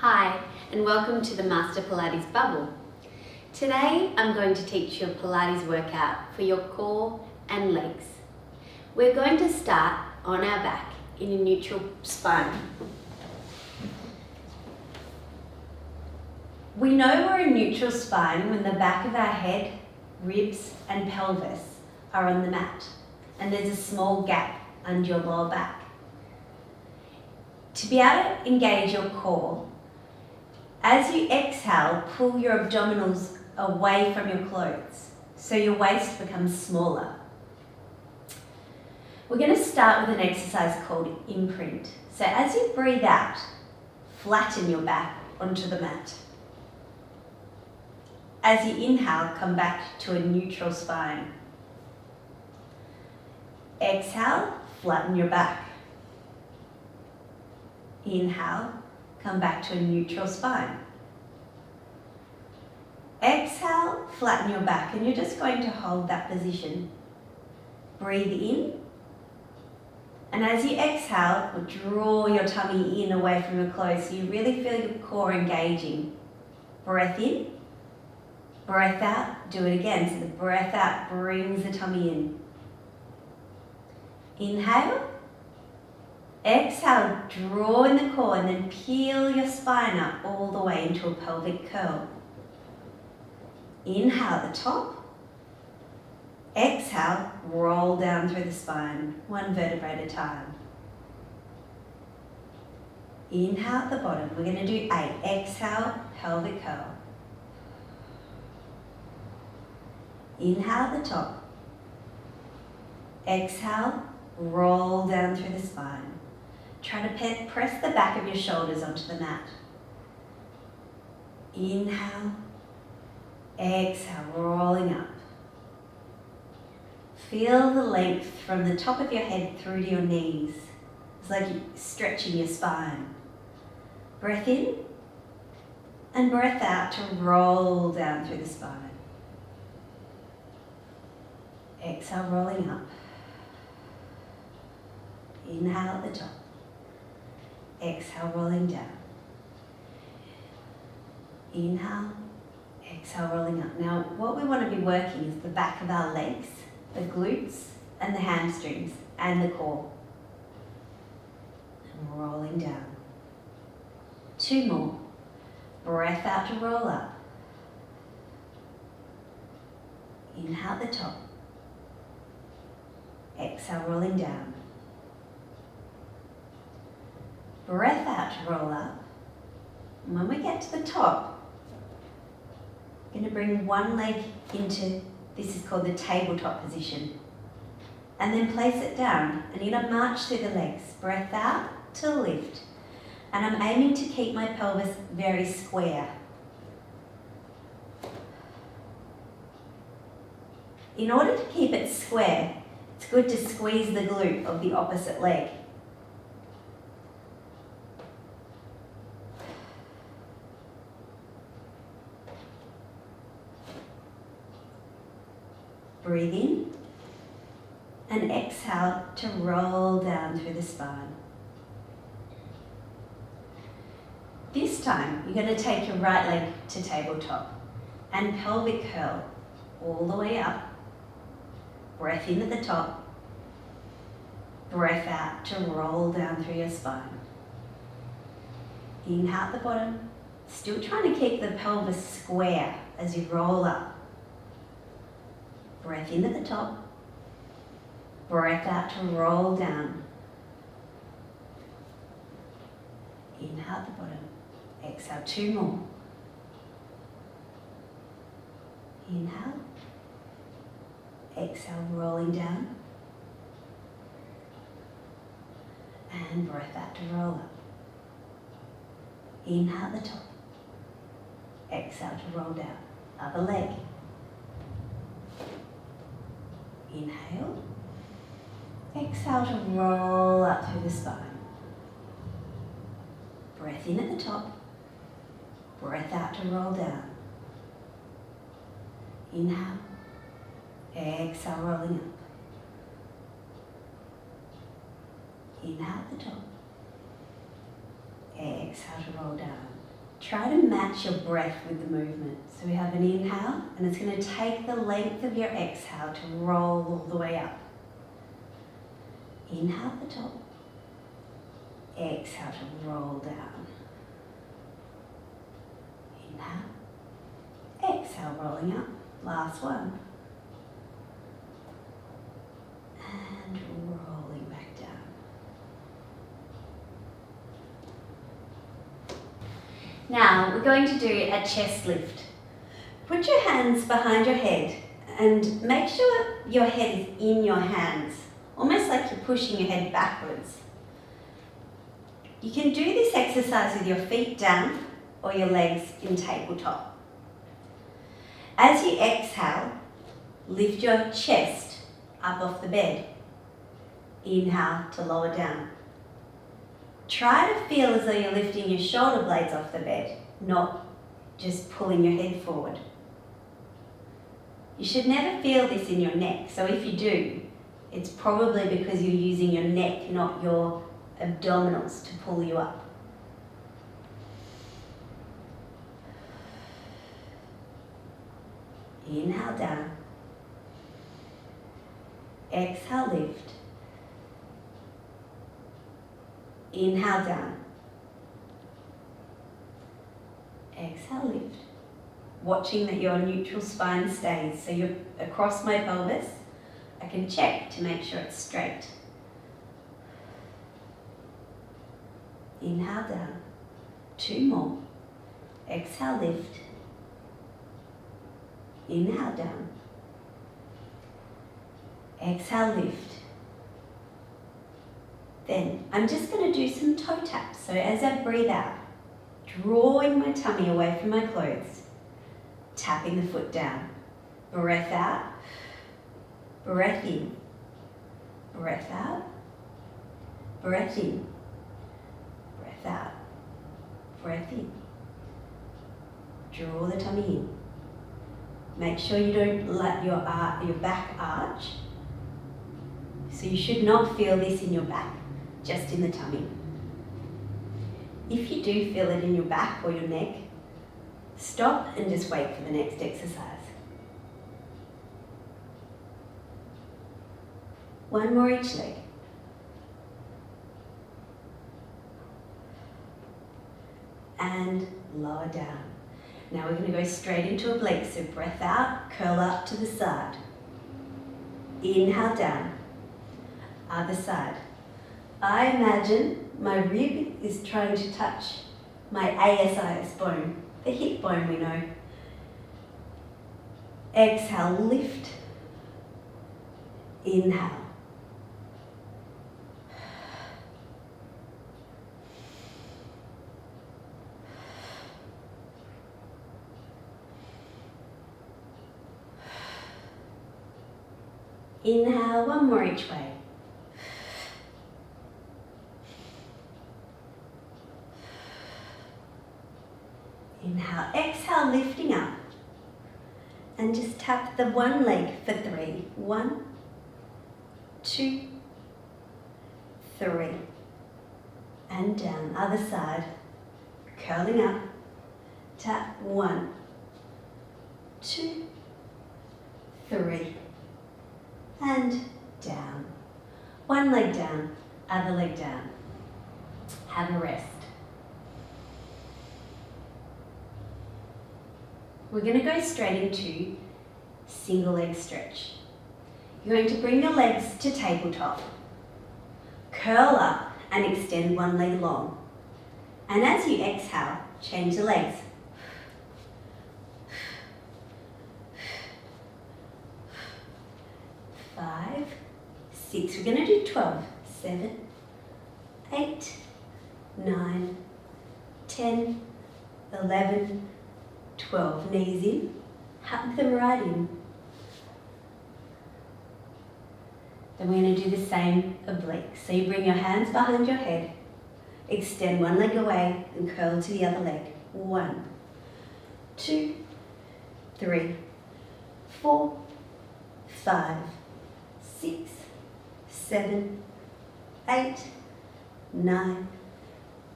Hi, and welcome to the Master Pilates Bubble. Today I'm going to teach you a Pilates workout for your core and legs. We're going to start on our back in a neutral spine. We know we're a neutral spine when the back of our head, ribs and pelvis are on the mat and there's a small gap under your lower back. To be able to engage your core, as you exhale, pull your abdominals away from your clothes so your waist becomes smaller. We're going to start with an exercise called imprint. So as you breathe out, flatten your back onto the mat. As you inhale, come back to a neutral spine. Exhale, flatten your back. Inhale, come back to a neutral spine. Exhale, flatten your back, and you're just going to hold that position. Breathe in, and as you exhale, draw your tummy in away from your clothes so you really feel your core engaging. Breath in, breath out, do it again. So the breath out brings the tummy in. Inhale. Exhale, draw in the core and then peel your spine up all the way into a pelvic curl. Inhale at the top. Exhale, roll down through the spine, one vertebrae at a time. Inhale at the bottom. We're going to do 8. Exhale, pelvic curl. Inhale at the top. Exhale, roll down through the spine. Try to press the back of your shoulders onto the mat. Inhale, exhale, rolling up. Feel the length from the top of your head through to your knees. It's like you're stretching your spine. Breath in and breath out to roll down through the spine. Exhale, rolling up. Inhale at the top. Exhale, rolling down. Inhale, exhale, rolling up. Now, what we want to be working is the back of our legs, the glutes and the hamstrings and the core. And rolling down. 2 more. Breath out to roll up. Inhale at the top. Exhale, rolling down. Breath out to roll up. And when we get to the top, we're going to bring one leg into, this is called the tabletop position. And then place it down. And you're going to march through the legs. Breath out to lift. And I'm aiming to keep my pelvis very square. In order to keep it square, it's good to squeeze the glute of the opposite leg. Breathe in and exhale to roll down through the spine. This time, you're going to take your right leg to tabletop and pelvic curl all the way up. Breath in at the top. Breath out to roll down through your spine. Inhale at the bottom. Still trying to keep the pelvis square as you roll up. Breath in at the top. Breath out to roll down. Inhale at the bottom. Exhale, 2 more. Inhale. Exhale, rolling down. And breath out to roll up. Inhale at the top. Exhale to roll down. Other leg. Inhale. Exhale to roll up through the spine. Breath in at the top. Breath out to roll down. Inhale. Exhale, rolling up. Inhale at the top. Exhale to roll down. Try to match your breath with the movement. So we have an inhale, and it's going to take the length of your exhale to roll all the way up. Inhale at the top. Exhale to roll down. Inhale. Exhale, rolling up. Last one. And rolling back down. Now we're going to do a chest lift. Put your hands behind your head and make sure your head is in your hands, almost like you're pushing your head backwards. You can do this exercise with your feet down or your legs in tabletop. As you exhale, lift your chest up off the bed. Inhale to lower down. Try to feel as though you're lifting your shoulder blades off the bed, not just pulling your head forward. You should never feel this in your neck, so if you do, it's probably because you're using your neck, not your abdominals, to pull you up. Inhale down. Exhale, lift. Inhale down. Exhale, lift. Watching that your neutral spine stays. So you're across my pelvis. I can check to make sure it's straight. Inhale down. 2 more. Exhale, lift. Inhale down. Exhale, lift. Then I'm just going to do some toe taps. So as I breathe out, drawing my tummy away from my clothes, tapping the foot down. Breath out, breath in, breath out, breath in, breath out, breath in. Draw the tummy in. Make sure you don't let your back arch. So you should not feel this in your back, just in the tummy. If you do feel it in your back or your neck, stop and just wait for the next exercise. 1 more each leg. And lower down. Now we're going to go straight into a plank. So breath out, curl up to the side. Inhale down. Other side. I imagine my rib is trying to touch my ASIS bone, the hip bone we know. Exhale, lift. Inhale. Inhale, 1 more each way. Inhale, exhale, lifting up. And just tap the one leg for 3. 1, 2, 3. And down, other side. Curling up. Tap 1, 2, 3. And down. One leg down, other leg down. Have a rest. We're going to go straight into single leg stretch. You're going to bring your legs to tabletop. Curl up and extend one leg long. And as you exhale, change the legs. Five, 6, we're going to do 12, 7, 8, 9, 10, 11, 12. Knees in, hug them right in. Then we're going to do the same obliques. So you bring your hands behind your head, extend one leg away and curl to the other leg. 1, 2, 3, 4, 5, 6, 7, 8, 9,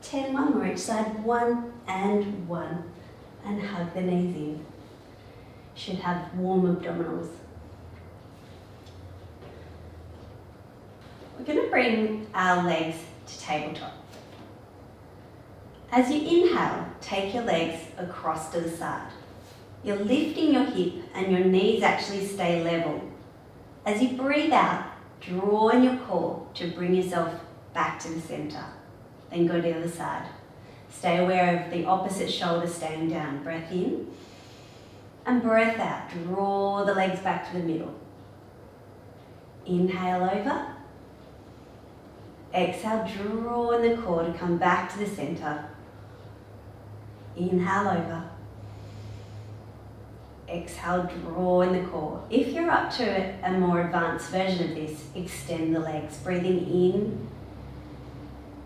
10, one more each side, 1 and 1. And hug the knees in. Should have warm abdominals. We're going to bring our legs to tabletop. As you inhale, take your legs across to the side. You're lifting your hip and your knees actually stay level. As you breathe out, draw in your core to bring yourself back to the center. Then go to the other side. Stay aware of the opposite shoulder staying down. Breath in and breath out. Draw the legs back to the middle. Inhale over. Exhale, draw in the core to come back to the center. Inhale over. Exhale, draw in the core. If you're up to a more advanced version of this, extend the legs. Breathing in,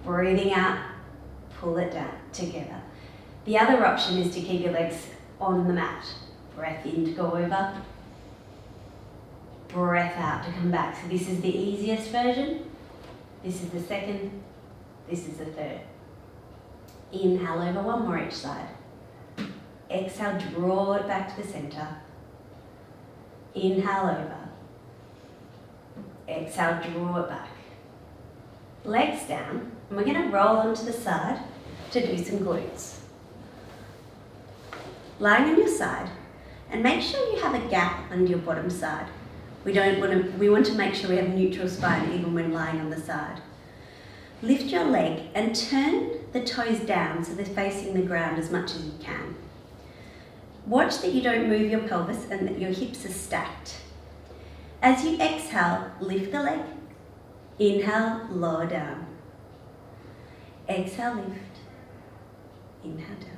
breathing out, pull it down together. The other option is to keep your legs on the mat. Breath in to go over. Breath out to come back. So this is the easiest version. This is the second. This is the third. Inhale over, one more each side. Exhale, draw it back to the center. Inhale over. Exhale, draw it back. Legs down, and we're going to roll onto the side to do some glutes. Lying on your side, and make sure you have a gap under your bottom side. We want to make sure we have neutral spine even when lying on the side. Lift your leg and turn the toes down so they're facing the ground as much as you can. Watch that you don't move your pelvis and that your hips are stacked. As you exhale, lift the leg. Inhale, lower down. Exhale, lift. Inhale, down.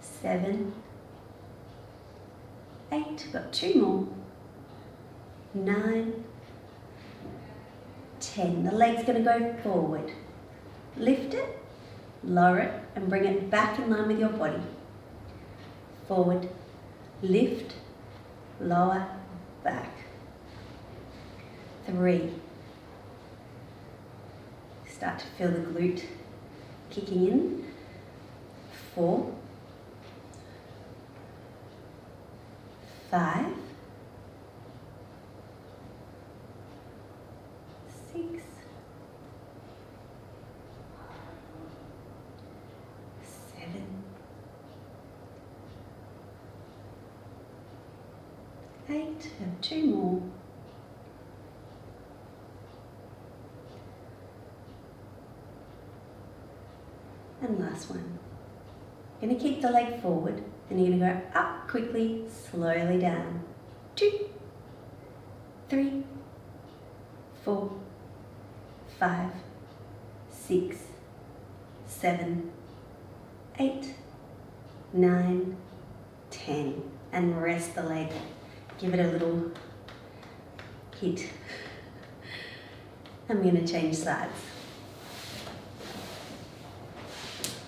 Seven, 8, got 2 more, 9, 10. The leg's going to go forward. Lift it, lower it, and bring it back in line with your body. Forward, lift, lower, back. 3. Start to feel the glute kicking in. 4. 5, 6, 7, 8, and 2 more. And last one. You're going to keep the leg forward and you're going to go up quickly, slowly down. 2, 3, 4, 5, 6, 7, 8, 9, 10. And rest the leg. Give it a little hit. I'm going to change sides.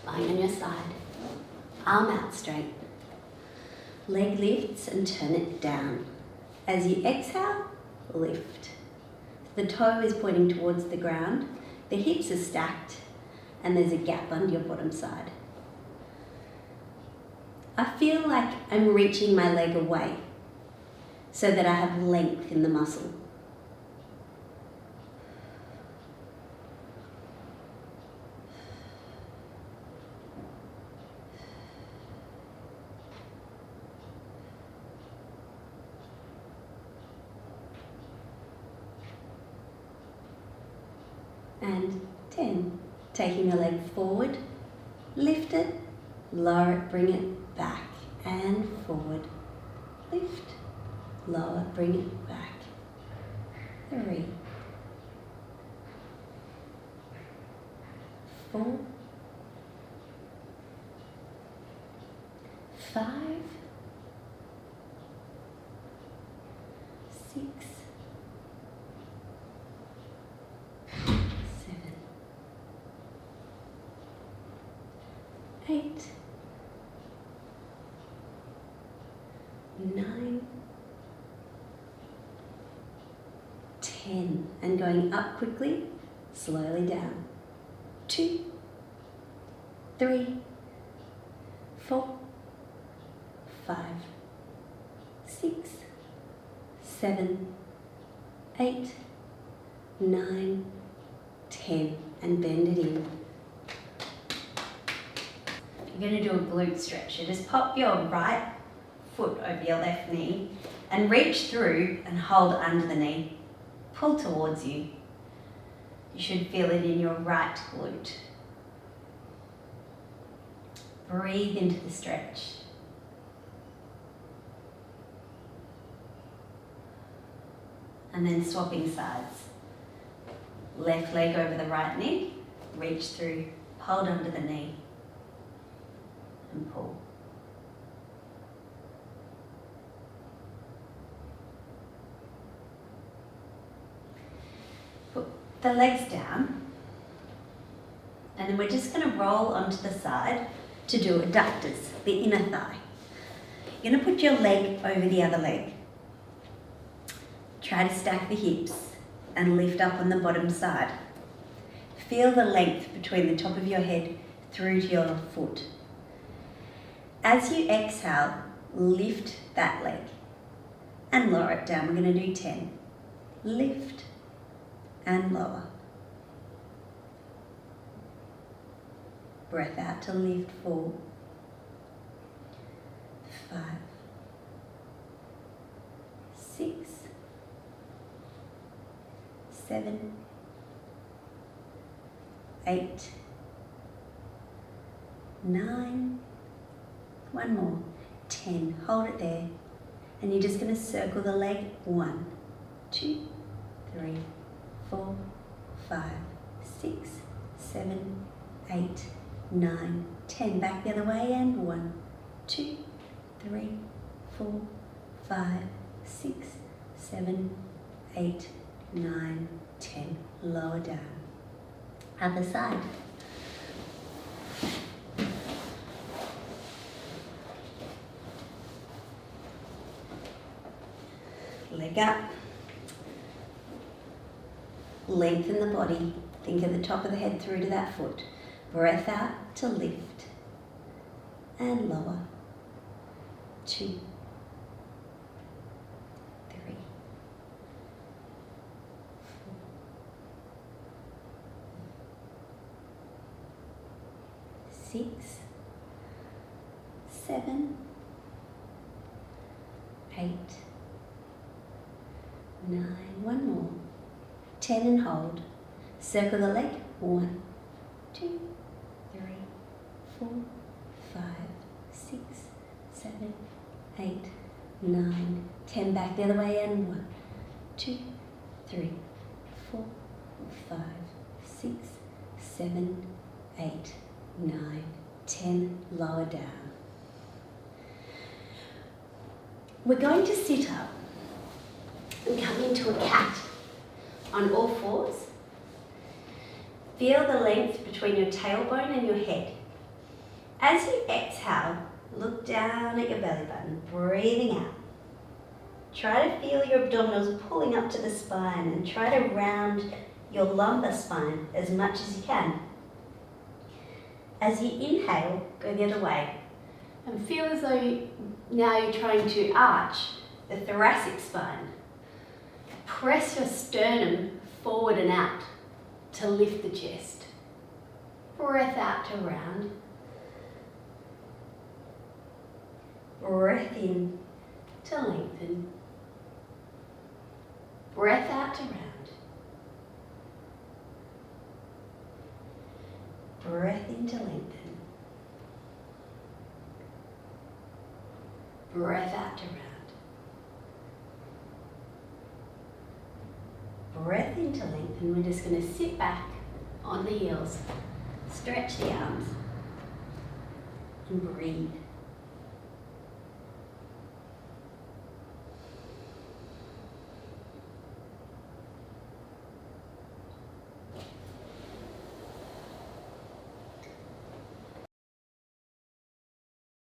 Lying on your side. Arm out straight. Leg lifts and turn it down. As you exhale, lift. The toe is pointing towards the ground. The hips are stacked and there's a gap under your bottom side. I feel like I'm reaching my leg away so that I have length in the muscle. And 10. Taking the leg forward, lift it, lower it, bring it back and forward. Lift, lower, bring it back. 3, 4, 5, 6, 8, 9, 10. And going up quickly, slowly down. 2, 3, 4, 5, 6, 7, 8, 9, 10. And bend it in. You're going to do a glute stretch. So just pop your right foot over your left knee and reach through and hold under the knee. Pull towards you. You should feel it in your right glute. Breathe into the stretch. And then swapping sides. Left leg over the right knee, reach through, hold under the knee, and pull. Put the legs down, and then we're just going to roll onto the side to do adductors, the inner thigh. You're going to put your leg over the other leg. Try to stack the hips and lift up on the bottom side. Feel the length between the top of your head through to your foot. As you exhale, lift that leg and lower it down. We're going to do 10. Lift and lower. Breath out to lift 4, 5, 6, 7, 8, 9, one more, 10. Hold it there. And you're just going to circle the leg. 1, 2, 3, 4, 5, 6, 7, 8, 9, 10. Back the other way and 1, 2, 3, 4, 5, 6, 7, 8, 9, 10. Lower down. Other side. Leg up. Lengthen the body. Think of the top of the head through to that foot. Breath out to lift. And lower. 2, 3, 4, 6, 7, 8, 9, one more, 10 and hold. Circle the leg. 1, 2, 3, 4, 5, 6, 7, 8, 9, 10. Back the other way and 1, 2, 3, 4, 5, 6, 7, 8, 9, 10. Lower down. We're going to sit up and come into a cat on all fours. Feel the length between your tailbone and your head. As you exhale, look down at your belly button, breathing out. Try to feel your abdominals pulling up to the spine and try to round your lumbar spine as much as you can. As you inhale, go the other way and feel as though now you're trying to arch the thoracic spine. Press your sternum forward and out to lift the chest. Breath out to round. Breath in to lengthen. Breath out to round. Breath in to lengthen. Breath out to round. Breath in to lengthen. We're just going to sit back on the heels. Stretch the arms. And breathe.